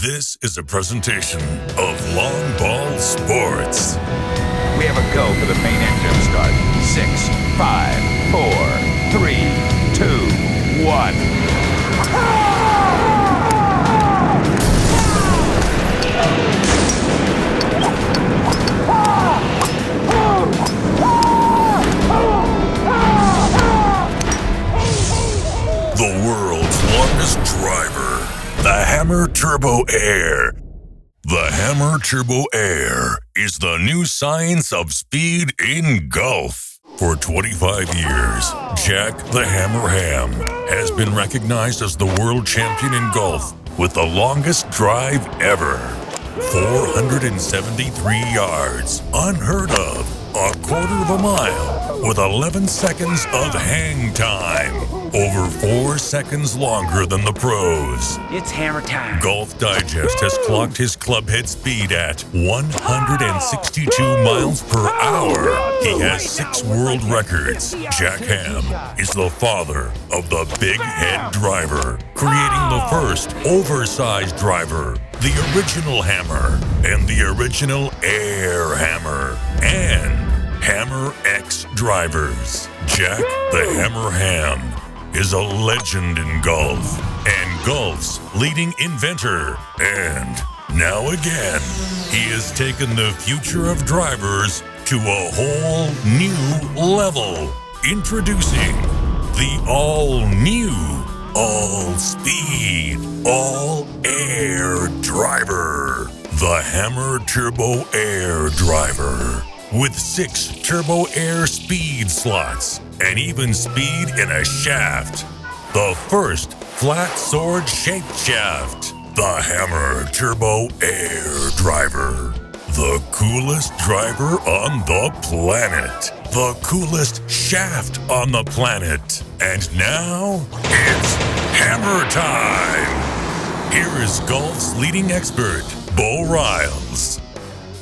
This is a presentation of Longball Sports. We have a go for the main engine start. 6, 5, 4, 3, 2, 1. The world's longest driver, the Hammer Turbo Air. The Hammer Turbo Air is the new science of speed in golf. For 25 years, Jack the Hammer Ham has been recognized as the world champion in golf with the longest drive ever. 473 yards, unheard of, a quarter of a mile, with 11 seconds of hang time. Over 4 seconds longer than the pros. It's hammer time. Golf Digest has clocked his clubhead speed at 162 miles per hour. He has 6 world records. Jack Ham is the father of the big head driver, creating the first oversized driver, the original hammer, and the original air hammer, and Hammer X drivers. Jack the Hammer Ham is a legend in golf and golf's leading inventor. And now again, he has taken the future of drivers to a whole new level. Introducing the all-new, all-speed, all-air driver, the Hammer Turbo Air driver. With 6 Turbo Air speed slots and even speed in a shaft. The first flat sword shaped shaft. The Hammer Turbo Air driver. The coolest driver on the planet. The coolest shaft on the planet. And now it's hammer time. Here is golf's leading expert, Bo Riles.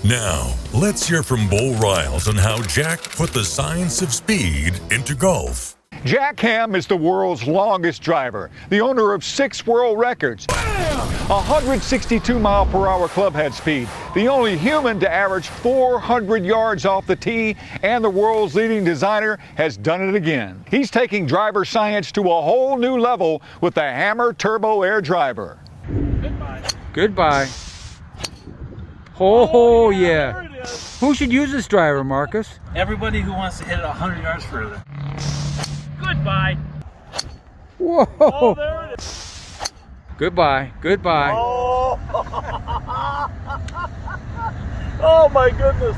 Now, let's hear from Bo Riles on how Jack put the science of speed into golf. Jack Ham is the world's longest driver, the owner of 6 world records. 162 mile per hour clubhead speed, the only human to average 400 yards off the tee, and the world's leading designer has done it again. He's taking driver science to a whole new level with the Hammer Turbo Air driver. Goodbye. Oh, yeah. Who should use this driver, Marcus? Everybody who wants to hit it 100 yards further. Goodbye. Whoa. Oh, there it is. Goodbye. Goodbye. Oh. Oh, my goodness.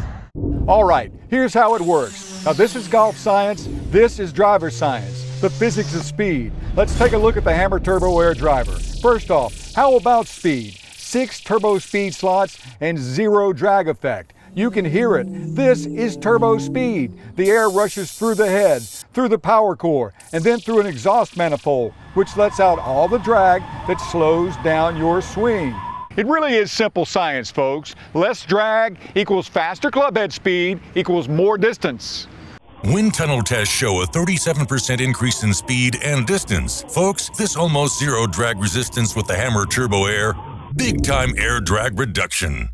All right, here's how it works. Now, this is golf science, this is driver science, the physics of speed. Let's take a look at the Hammer Turbo Air driver. First off, how about speed? 6 turbo speed slots and 0 drag effect. You can hear it. This is turbo speed. The air rushes through the head, through the power core, and then through an exhaust manifold, which lets out all the drag that slows down your swing. It really is simple science, folks. Less drag equals faster clubhead speed equals more distance. Wind tunnel tests show a 37% increase in speed and distance. Folks, this almost zero drag resistance with the Hammer Turbo Air, big-time air drag reduction.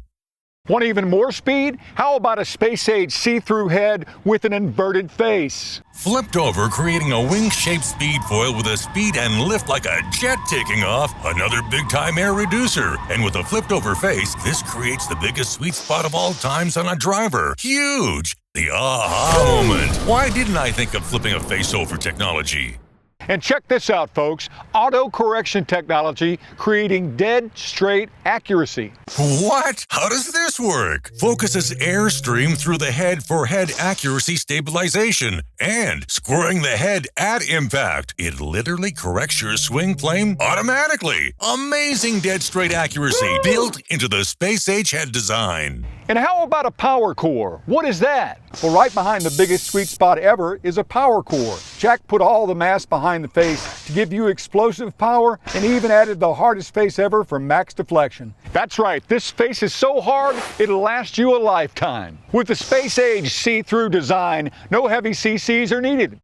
Want even more speed? How about a space-age see-through head with an inverted face? Flipped over, creating a wing-shaped speed foil with a speed and lift like a jet taking off, another big-time air reducer. And with a flipped-over face, this creates the biggest sweet spot of all times on a driver. Huge! The aha moment. Why didn't I think of flipping a face over technology? And check this out, folks. Auto correction technology creating dead straight accuracy. What? How does this work? Focuses airstream through the head for head accuracy stabilization and squaring the head at impact. It literally corrects your swing plane automatically. Amazing dead straight accuracy built into the space age head design. And how about a power core? What is that? Well, right behind the biggest sweet spot ever is a power core. Jack put all the mass behind the face to give you explosive power and even added the hardest face ever for max deflection. That's right, this face is so hard, it'll last you a lifetime. With the space age see-through design, no heavy CCs are needed.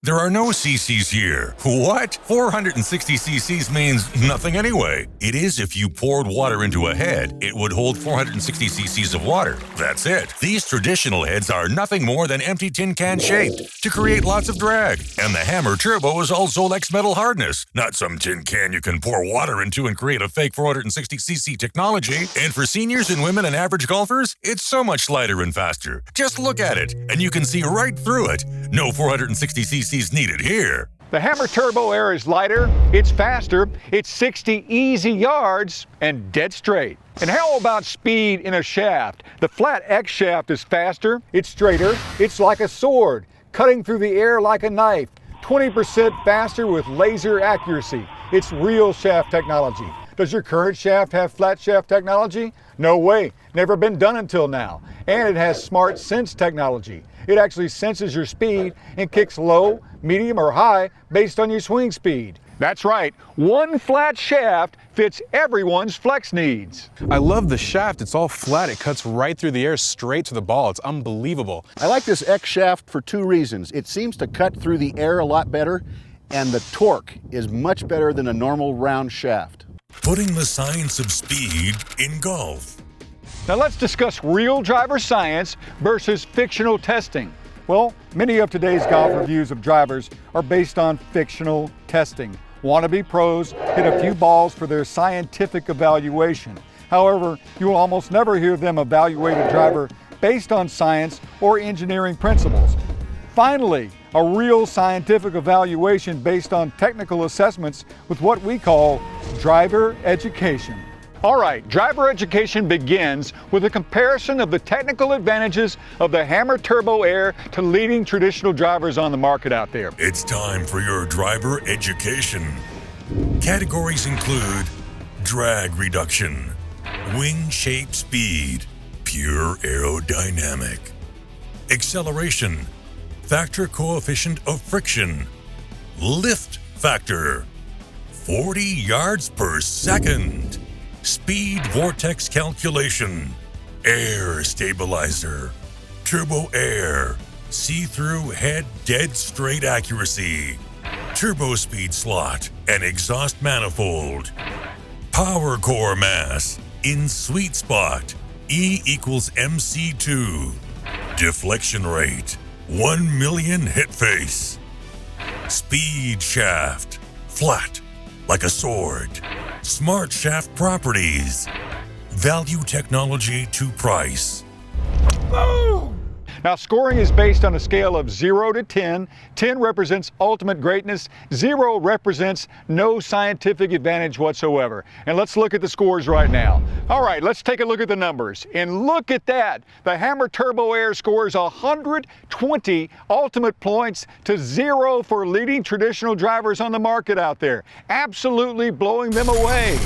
There are no CCs here. What? 460 CCs means nothing anyway. It is if you poured water into a head, it would hold 460 CCs of water. That's it. These traditional heads are nothing more than empty tin can shaped to create lots of drag. And the Hammer Turbo is all Zolex metal hardness, not some tin can you can pour water into and create a fake 460 CC technology. And for seniors and women and average golfers, it's so much lighter and faster. Just look at it, and you can see right through it. No 460 CCs needed here. The Hammer Turbo Air is lighter, it's faster, it's 60 easy yards, and dead straight. And how about speed in a shaft? The flat X shaft is faster, it's straighter, it's like a sword, cutting through the air like a knife. 20% faster with laser accuracy. It's real shaft technology. Does your current shaft have flat shaft technology? No way, never been done until now. And it has Smart Sense technology. It actually senses your speed and kicks low, medium, or high based on your swing speed. That's right, one flat shaft fits everyone's flex needs. I love the shaft. It's all flat. It cuts right through the air straight to the ball. It's unbelievable. I like this X shaft for two reasons. It seems to cut through the air a lot better, and the torque is much better than a normal round shaft. Putting the science of speed in golf. Now let's discuss real driver science versus fictional testing. Well, many of today's golf reviews of drivers are based on fictional testing. Wannabe pros hit a few balls for their scientific evaluation. However, you will almost never hear them evaluate a driver based on science or engineering principles. Finally, a real scientific evaluation based on technical assessments with what we call driver education. All right, driver education begins with a comparison of the technical advantages of the Hammer Turbo Air to leading traditional drivers on the market out there. It's time for your driver education. Categories include drag reduction, wing shape speed, pure aerodynamic, acceleration, factor coefficient of friction, lift factor, 40 yards per second, speed vortex calculation, air stabilizer, turbo air, see-through head dead straight accuracy, turbo speed slot and exhaust manifold, power core mass in sweet spot, E equals MC2, deflection rate, 1 million hit face, speed shaft, flat like a sword, smart shaft properties, value technology to price. Boom! Now, scoring is based on a scale of 0 to 10. 10 represents ultimate greatness. 0 represents no scientific advantage whatsoever. And let's look at the scores right now. All right, let's take a look at the numbers. And look at that. The Hammer Turbo Air scores 120 ultimate points to 0 for leading traditional drivers on the market out there. Absolutely blowing them away.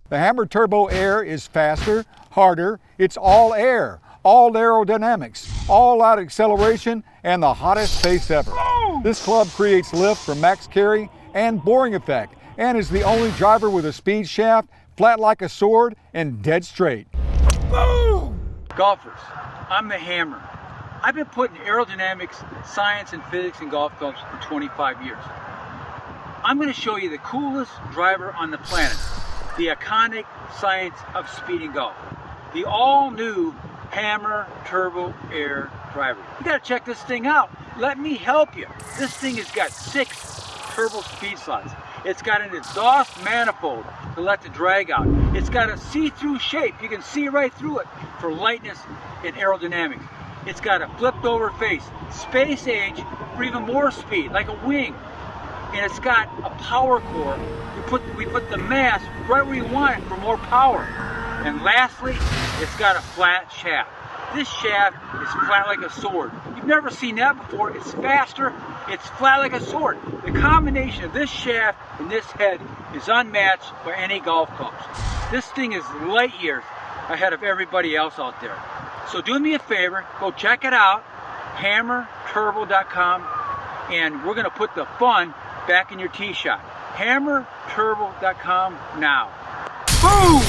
The Hammer Turbo Air is faster, harder, it's all air. All aerodynamics, all out acceleration, and the hottest pace ever. This club creates lift for max carry and boring effect, and is the only driver with a speed shaft, flat like a sword, and dead straight. Boom! Golfers, I'm the Hammer. I've been putting aerodynamics, science, and physics in golf clubs for 25 years. I'm going to show you the coolest driver on the planet, the iconic science of speed in golf, the all-new Hammer Turbo Air driver. You gotta check this thing out. Let me help you. This thing has got 6 turbo speed slots. It's got an exhaust manifold to let the drag out. It's got a see-through shape. You can see right through it for lightness and aerodynamics. It's got a flipped over face, space age for even more speed, like a wing. And it's got a power core. We put the mass right where you want it for more power. And lastly, it's got a flat shaft. This shaft is flat like a sword. You've never seen that before. It's faster, it's flat like a sword. The combination of this shaft and this head is unmatched by any golf clubs. This thing is light years ahead of everybody else out there. So do me a favor, go check it out, hammerturbo.com, and we're gonna put the fun back in your tee shot. Hammerturbo.com now. Boom!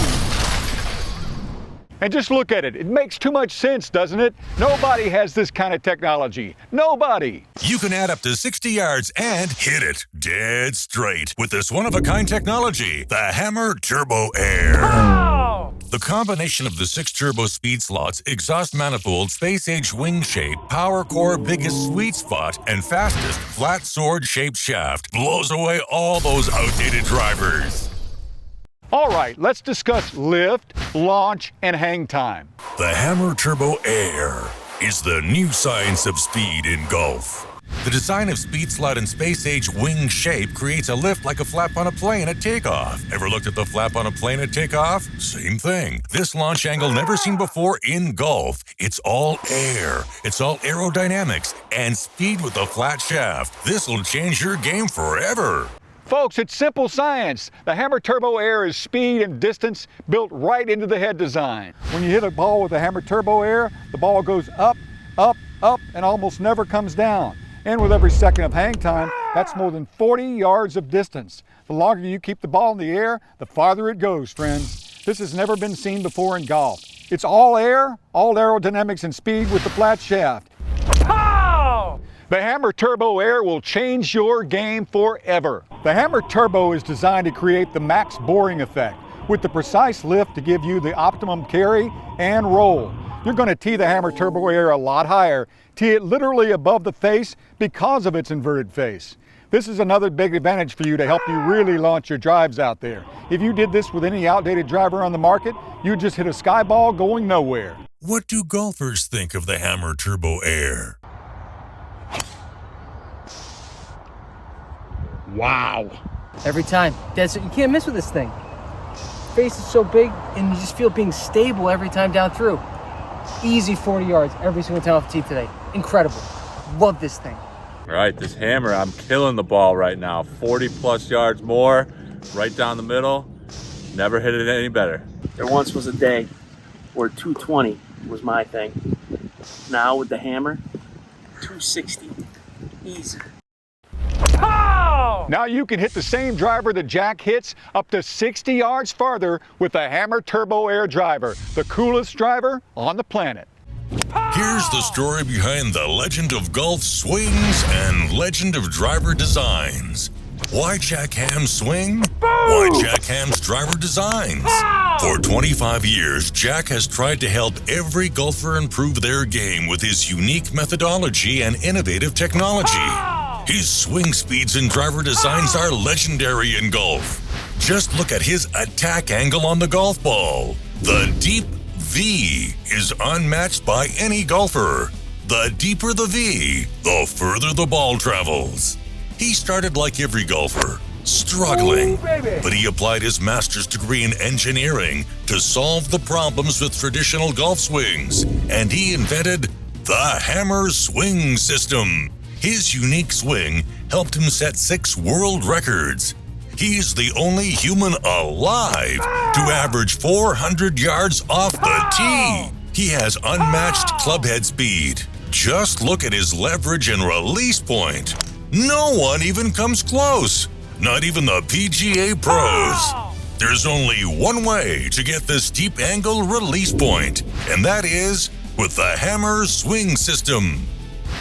And just look at it. It makes too much sense, doesn't it? Nobody has this kind of technology. Nobody. You can add up to 60 yards and hit it dead straight with this one-of-a-kind technology, the Hammer Turbo Air. Oh! The combination of the 6 turbo speed slots, exhaust manifold, space-age wing shape, power core biggest sweet spot, and fastest flat sword-shaped shaft blows away all those outdated drivers. All right, let's discuss lift, launch, and hang time. The Hammer Turbo Air is the new science of speed in golf. The design of speed slot and space-age wing shape creates a lift like a flap on a plane at takeoff. Ever looked at the flap on a plane at takeoff? Same thing. This launch angle never seen before in golf. It's all air. It's all aerodynamics and speed with a flat shaft. This'll change your game forever. Folks, it's simple science. The Hammer Turbo Air is speed and distance built right into the head design. When you hit a ball with the Hammer Turbo Air, the ball goes up, up, up, and almost never comes down. And with every second of hang time, that's more than 40 yards of distance. The longer you keep the ball in the air, the farther it goes, friends. This has never been seen before in golf. It's all air, all aerodynamics and speed with the flat shaft. Oh! The Hammer Turbo Air will change your game forever. The Hammer Turbo is designed to create the max boring effect with the precise lift to give you the optimum carry and roll. You're going to tee the Hammer Turbo Air a lot higher, tee it literally above the face because of its inverted face. This is another big advantage for you to help you really launch your drives out there. If you did this with any outdated driver on the market, you'd just hit a sky ball going nowhere. What do golfers think of the Hammer Turbo Air? Wow. Every time. That's, you can't miss with this thing. Face is so big and you just feel being stable every time down through. Easy 40 yards every single time off the tee today. Incredible. Love this thing. All right, this hammer, I'm killing the ball right now. 40 plus yards more, right down the middle. Never hit it any better. There once was a day where 220 was my thing. Now with the hammer, 260. Easy. Now you can hit the same driver that Jack hits up to 60 yards farther with the Hammer Turbo Air driver, the coolest driver on the planet. Here's the story behind the legend of golf swings and legend of driver designs. Why Jack Ham's swing? Why Jack Ham's driver designs? For 25 years, Jack has tried to help every golfer improve their game with his unique methodology and innovative technology. His swing speeds and driver designs are legendary in golf. Just look at his attack angle on the golf ball. The deep V is unmatched by any golfer. The deeper the V, the further the ball travels. He started like every golfer, struggling, but he applied his master's degree in engineering to solve the problems with traditional golf swings, and he invented the Hammer Swing System. His unique swing helped him set 6 world records. He's the only human alive to average 400 yards off the tee. He has unmatched clubhead speed. Just look at his leverage and release point. No one even comes close, not even the PGA pros. There's only one way to get this steep angle release point, and that is with the Hammer Swing System.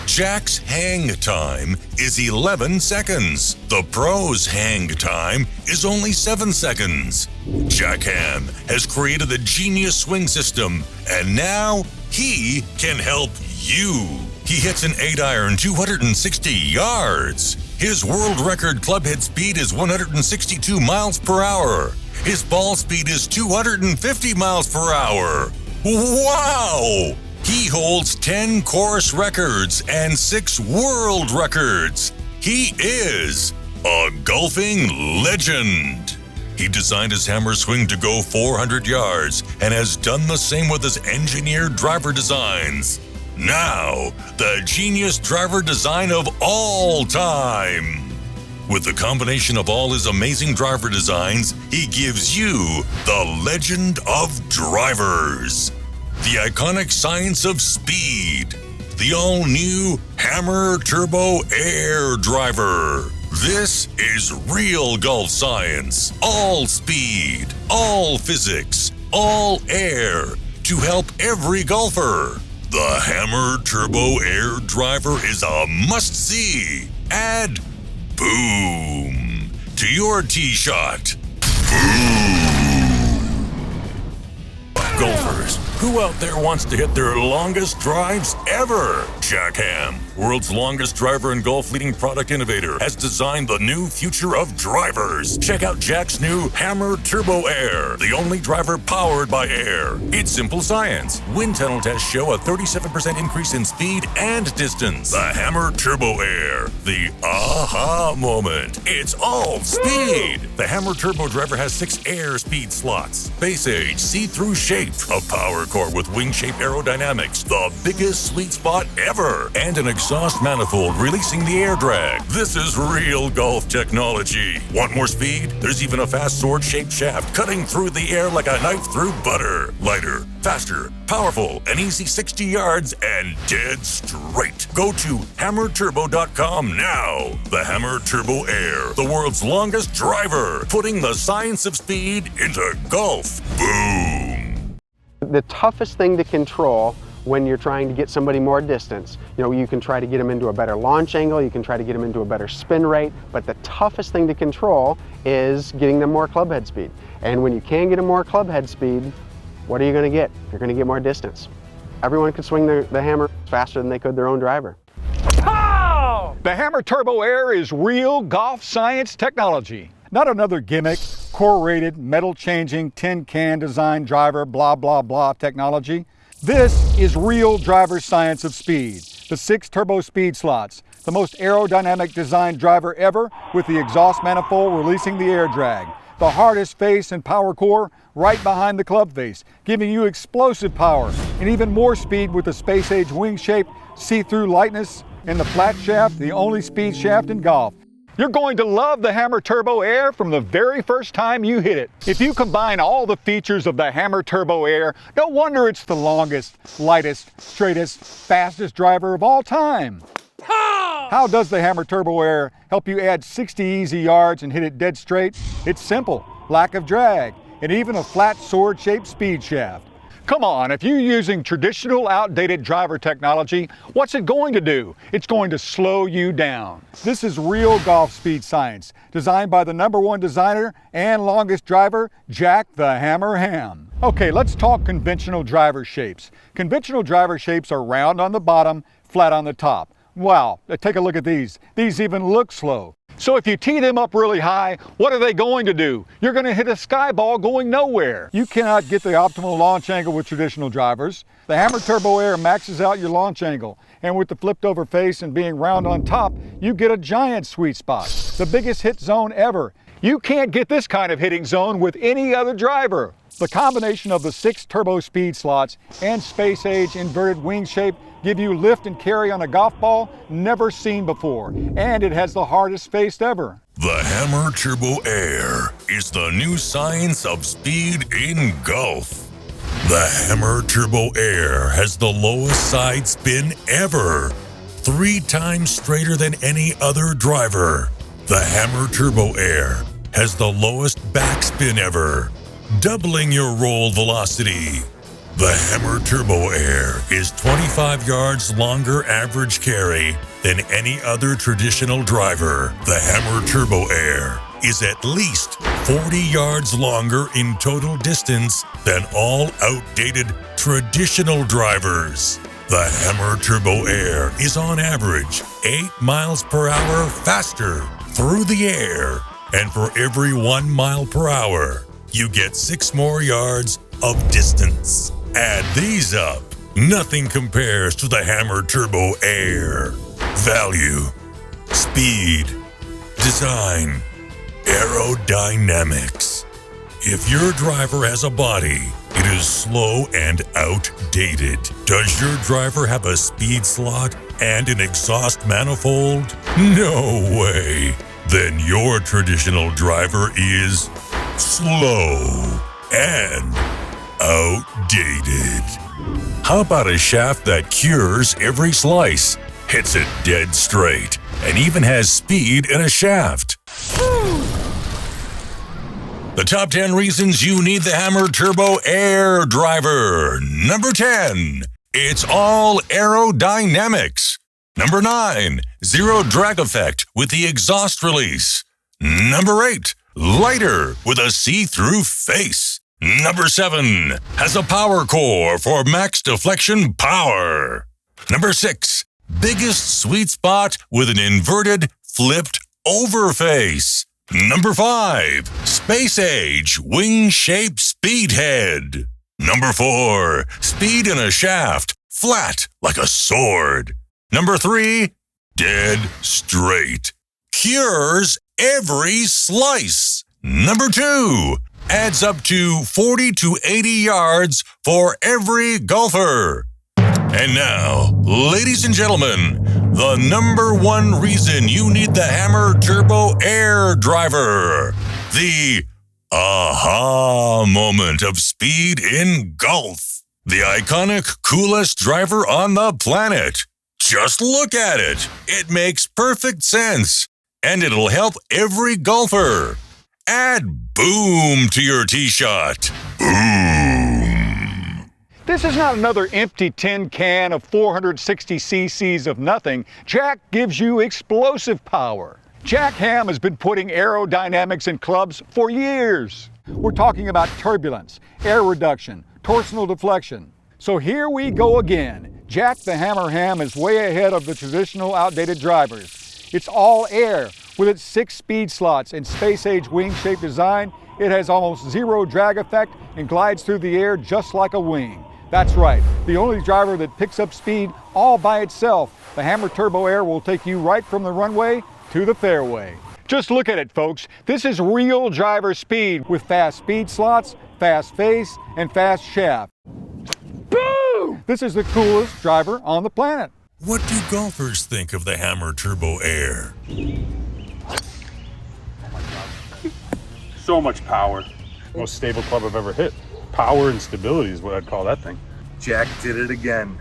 Jack's hang time is 11 seconds. The pro's hang time is only 7 seconds. Jack Ham has created the genius swing system, and now he can help you. He hits an 8-iron 260 yards. His world record clubhead speed is 162 miles per hour. His ball speed is 250 miles per hour. Wow! He holds 10 course records and 6 world records. He is a golfing legend. He designed his hammer swing to go 400 yards and has done the same with his engineered driver designs. Now, the genius driver design of all time. With the combination of all his amazing driver designs, he gives you the legend of drivers. The iconic science of speed. The all-new Hammer Turbo Air driver. This is real golf science. All speed, all physics, all air to help every golfer. The Hammer Turbo Air driver is a must-see. Add boom to your tee shot. Golfers, who out there wants to hit their longest drives ever? Jack Ham, world's longest driver and golf leading product innovator, has designed the new future of drivers. Check out Jack's new Hammer Turbo Air, the only driver powered by air. It's simple science. Wind tunnel tests show a 37% increase in speed and distance. The Hammer Turbo Air, the aha moment. It's all speed. The Hammer Turbo driver has 6 air speed slots, base age, see-through shape, a power core with wing-shaped aerodynamics, the biggest sweet spot ever, and an exhaust manifold releasing the air drag. This is real golf technology. Want more speed? There's even a fast sword-shaped shaft cutting through the air like a knife through butter. Lighter, faster, powerful, an easy 60 yards and dead straight. Go to hammerturbo.com now. The Hammer Turbo Air, the world's longest driver, putting the science of speed into golf. Boom. The toughest thing to control when you're trying to get somebody more distance, you can try to get them into a better launch angle, you can try to get them into a better spin rate, but the toughest thing to control is getting them more club head speed. And when you can get them more club head speed, what are you going to get? You're going to get more distance. Everyone could swing the hammer faster than they could their own driver. Pow! The Hammer Turbo Air is real golf science technology. Not another gimmick, core-rated, metal-changing, tin-can design driver, blah, blah, blah technology. This is real driver science of speed. The 6 turbo speed slots, the most aerodynamic designed driver ever with the exhaust manifold releasing the air drag. The hardest face and power core right behind the club face, giving you explosive power and even more speed with the space-age wing shape, see-through lightness, and the flat shaft, the only speed shaft in golf. You're going to love the Hammer Turbo Air from the very first time you hit it. If you combine all the features of the Hammer Turbo Air, no wonder it's the longest, lightest, straightest, fastest driver of all time. How does the Hammer Turbo Air help you add 60 easy yards and hit it dead straight? It's simple, lack of drag, and even a flat sword-shaped speed shaft. Come on, if you're using traditional outdated driver technology, what's it going to do? It's going to slow you down. This is real golf speed science, designed by the #1 designer and longest driver, Jack the Hammer Ham. Okay, let's talk conventional driver shapes. Conventional driver shapes are round on the bottom, flat on the top. Wow, take a look at these. These even look slow. So if you tee them up really high, what are they going to do? You're going to hit a sky ball going nowhere. You cannot get the optimal launch angle with traditional drivers. The Hammer Turbo Air maxes out your launch angle, and with the flipped over face and being round on top, you get a giant sweet spot, the biggest hit zone ever. You can't get this kind of hitting zone with any other driver. The combination of the 6 turbo speed slots and space age inverted wing shape give you lift and carry on a golf ball never seen before, and it has the hardest face ever. The Hammer Turbo Air is the new science of speed in golf. The Hammer Turbo Air has the lowest side spin ever, 3 times straighter than any other driver. The Hammer Turbo Air has the lowest backspin ever, doubling your roll velocity. The Hammer Turbo Air is 25 yards longer average carry than any other traditional driver. The Hammer Turbo Air is at least 40 yards longer in total distance than all outdated traditional drivers. The Hammer Turbo Air is on average 8 miles per hour faster through the air, and for every 1 mile per hour, you get 6 more yards of distance. Add these up. Nothing compares to the Hammer Turbo Air. Value, speed, design, aerodynamics. If your driver has a body, it is slow and outdated. Does your driver have a speed slot and an exhaust manifold? No way. Then your traditional driver is slow and outdated. How about a shaft that cures every slice, hits it dead straight, and even has speed in a shaft? The top 10 reasons you need the Hammer Turbo Air Driver. Number 10, it's all aerodynamics. Number 9, zero drag effect with the exhaust release. Number 8, lighter with a see-through face. Number 7, has a power core for max deflection power. Number 6, biggest sweet spot with an inverted, flipped over face. Number 5, space age wing-shaped speed head. Number 4, speed in a shaft, flat like a sword. Number 3, dead straight. Cures every slice. Number 2, adds up to 40 to 80 yards for every golfer. And now, ladies and gentlemen, the number 1 reason you need the Hammer Turbo Air Driver. The aha moment of speed in golf. The iconic, coolest driver on the planet. Just look at it. It makes perfect sense. And it'll help every golfer. Add boom to your tee shot. Boom. This is not another empty tin can of 460 cc's of nothing. Jack gives you explosive power. Jack Ham has been putting aerodynamics in clubs for years. We're talking about turbulence, air reduction, torsional deflection. So here we go again. Jack the Hammer Ham is way ahead of the traditional outdated drivers. It's all air. With its 6 speed slots and space-age wing-shaped design, it has almost zero drag effect and glides through the air just like a wing. That's right, the only driver that picks up speed all by itself. The Hammer Turbo Air will take you right from the runway to the fairway. Just look at it, folks. This is real driver speed with fast speed slots, fast face, and fast shaft. Boom! This is the coolest driver on the planet. What do golfers think of the Hammer Turbo Air? So much power. Most stable club I've ever hit. Power and stability is what I'd call that thing. Jack did it again.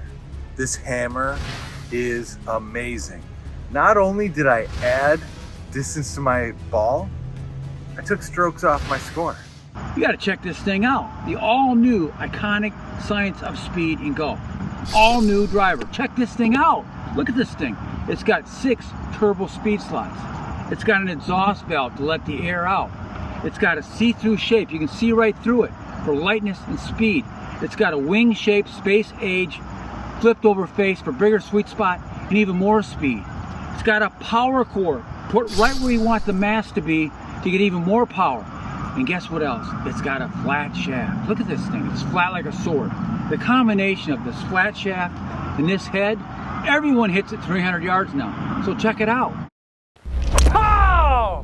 This hammer is amazing. Not only did I add distance to my ball, I took strokes off my score. You gotta check this thing out. The all-new iconic science of speed in golf. All-new driver. Check this thing out. Look at this thing. It's got 6 turbo speed slots. It's got an exhaust valve to let the air out. It's got a see-through shape. You can see right through it for lightness and speed. It's got a wing-shaped space age flipped over face for bigger sweet spot and even more speed. It's got a power core put right where you want the mass to be to get even more power. And guess what else? It's got a flat shaft. Look at this thing. It's flat like a sword. The combination of this flat shaft and this head, everyone hits it 300 yards now. So check it out.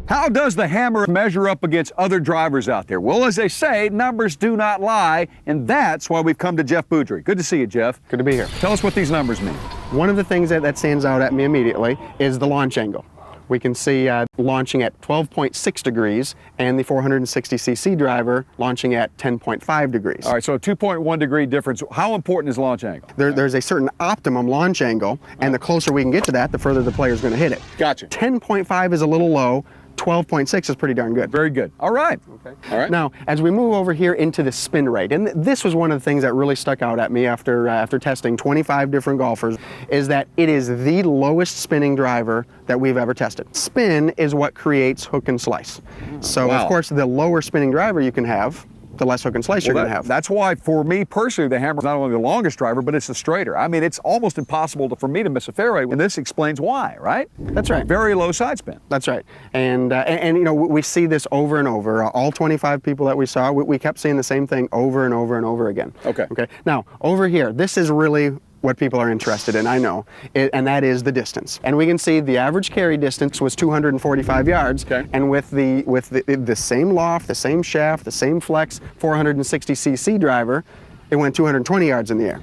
How does the Hammer measure up against other drivers out there? Well, as they say, numbers do not lie, and that's why we've come to Jeff Boudry. Good to see you, Jeff. Good to be here. Tell us what these numbers mean. One of the things that stands out at me immediately is the launch angle. We can see launching at 12.6 degrees and the 460cc driver launching at 10.5 degrees. All right, so a 2.1 degree difference. How important is launch angle? There's a certain optimum launch angle, and the closer we can get to that, the further the player is going to hit it. Gotcha. 10.5 is a little low. 12.6 is pretty darn good. Very good. All right. Okay. All right. Now, as we move over here into the spin rate, and this was one of the things that really stuck out at me after testing 25 different golfers, is that it is the lowest spinning driver that we've ever tested. Spin is what creates hook and slice. So, wow. Of course, the lower spinning driver you can have, the less hook and slice you're going to have. That's why, for me personally, the Hammer is not only the longest driver, but it's the straighter. I mean, it's almost impossible for me to miss a fairway, and this explains why, right? That's right. Very low side spin. That's right. And you know, we see this over and over. All 25 people that we saw, we kept seeing the same thing over and over and over again. Okay. Okay. Now, over here, this is really what people are interested in, I know, and that is the distance. And we can see the average carry distance was 245 yards, okay. And with the same loft, the same shaft, the same flex, 460cc driver, it went 220 yards in the air.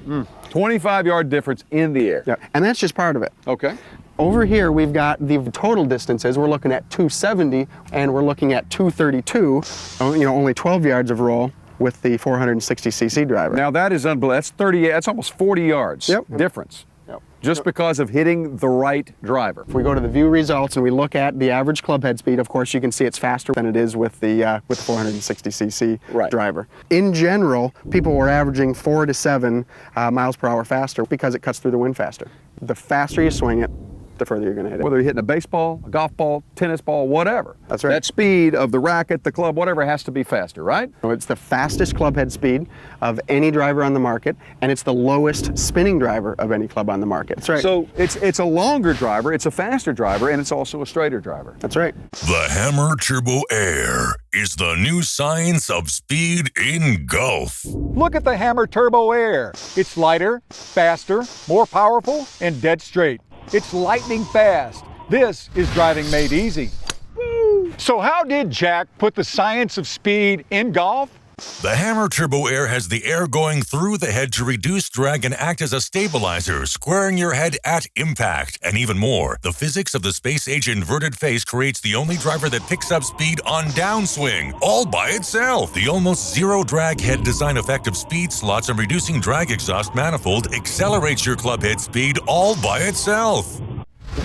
25-yard difference in the air. Yeah, and that's just part of it. Okay. Over here, we've got the total distances. We're looking at 270, and we're looking at 232, you know, only 12 yards of roll with the 460cc driver. Now that is unbelievable. That's 38. That's almost 40 yards. Yep. Difference. Yep. just because of hitting the right driver. If we go to the view results and we look at the average club head speed, of course you can see it's faster than it is with the 460cc driver. In general, people were averaging 4 to 7 miles per hour faster because it cuts through the wind faster. The faster you swing it, the further you're going to hit it. Whether you're hitting a baseball, a golf ball, tennis ball, whatever. That's right. That speed of the racket, the club, whatever has to be faster, right? So it's the fastest club head speed of any driver on the market, and it's the lowest spinning driver of any club on the market. That's right. So it's a longer driver, it's a faster driver, and it's also a straighter driver. That's right. The Hammer Turbo Air is the new science of speed in golf. Look at the Hammer Turbo Air. It's lighter, faster, more powerful, and dead straight. It's lightning fast. This is driving made easy. Woo. So how did Jack put the science of speed in golf? The Hammer Turbo Air has the air going through the head to reduce drag and act as a stabilizer, squaring your head at impact. And even more, the physics of the space-age inverted face creates the only driver that picks up speed on downswing, all by itself. The almost zero drag head design effect of speed slots and reducing drag exhaust manifold accelerates your club head speed all by itself.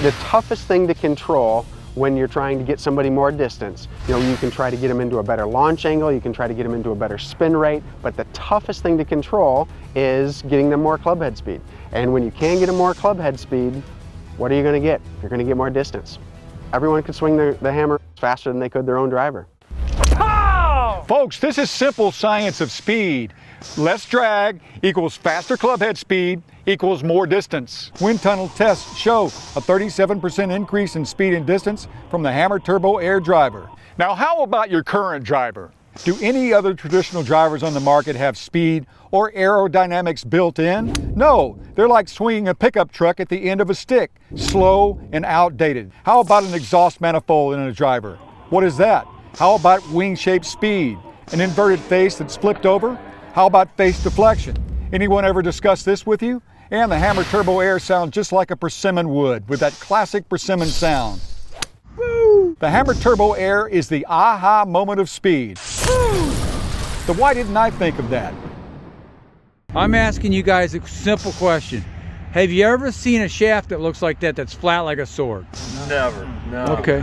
The toughest thing to control when you're trying to get somebody more distance, you can try to get them into a better launch angle, you can try to get them into a better spin rate, but the toughest thing to control is getting them more club head speed. And when you can get them more club head speed, what are you going to get? You're going to get more distance. Everyone could swing the hammer faster than they could their own driver. Pow! Folks, this is simple science of speed. Less drag equals faster club head speed equals more distance. Wind tunnel tests show a 37% increase in speed and distance from the Hammer Turbo Air driver. Now, how about your current driver? Do any other traditional drivers on the market have speed or aerodynamics built in? No, they're like swinging a pickup truck at the end of a stick, slow and outdated. How about an exhaust manifold in a driver? What is that? How about wing-shaped speed? An inverted face that's flipped over? How about face deflection? Anyone ever discuss this with you? And the Hammer Turbo Air sounds just like a persimmon would, with that classic persimmon sound. Woo! The Hammer Turbo Air is the aha moment of speed. Woo! So why didn't I think of that? I'm asking you guys a simple question. Have you ever seen a shaft that looks like that, that's flat like a sword? Never. No. Okay.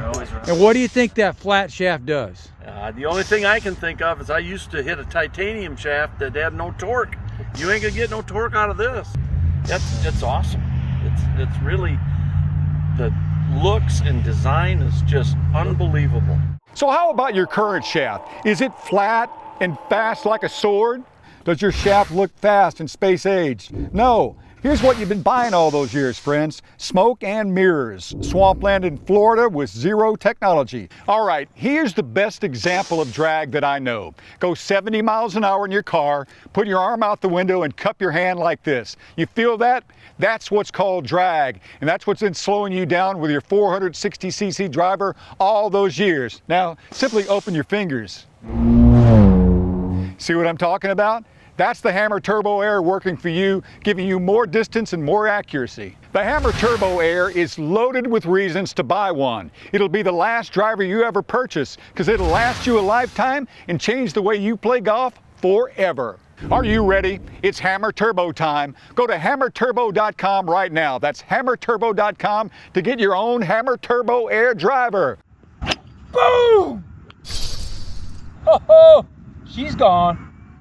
And what do you think that flat shaft does? The only thing I can think of is I used to hit a titanium shaft that had no torque. You ain't gonna get no torque out of this. It's awesome. It's really, the looks and design is just unbelievable. So how about your current shaft? Is it flat and fast like a sword? Does your shaft look fast and space age? No. Here's what you've been buying all those years, friends. Smoke and mirrors. Swampland in Florida with zero technology. All right, here's the best example of drag that I know. Go 70 miles an hour in your car, put your arm out the window and cup your hand like this. You feel that? That's what's called drag, and that's what's been slowing you down with your 460cc driver all those years. Now, simply open your fingers. See what I'm talking about? That's the Hammer Turbo Air working for you, giving you more distance and more accuracy. The Hammer Turbo Air is loaded with reasons to buy one. It'll be the last driver you ever purchase, because it'll last you a lifetime and change the way you play golf forever. Are you ready? It's Hammer Turbo time. Go to hammerturbo.com right now. That's hammerturbo.com to get your own Hammer Turbo Air driver. Boom! Ho ho! She's gone.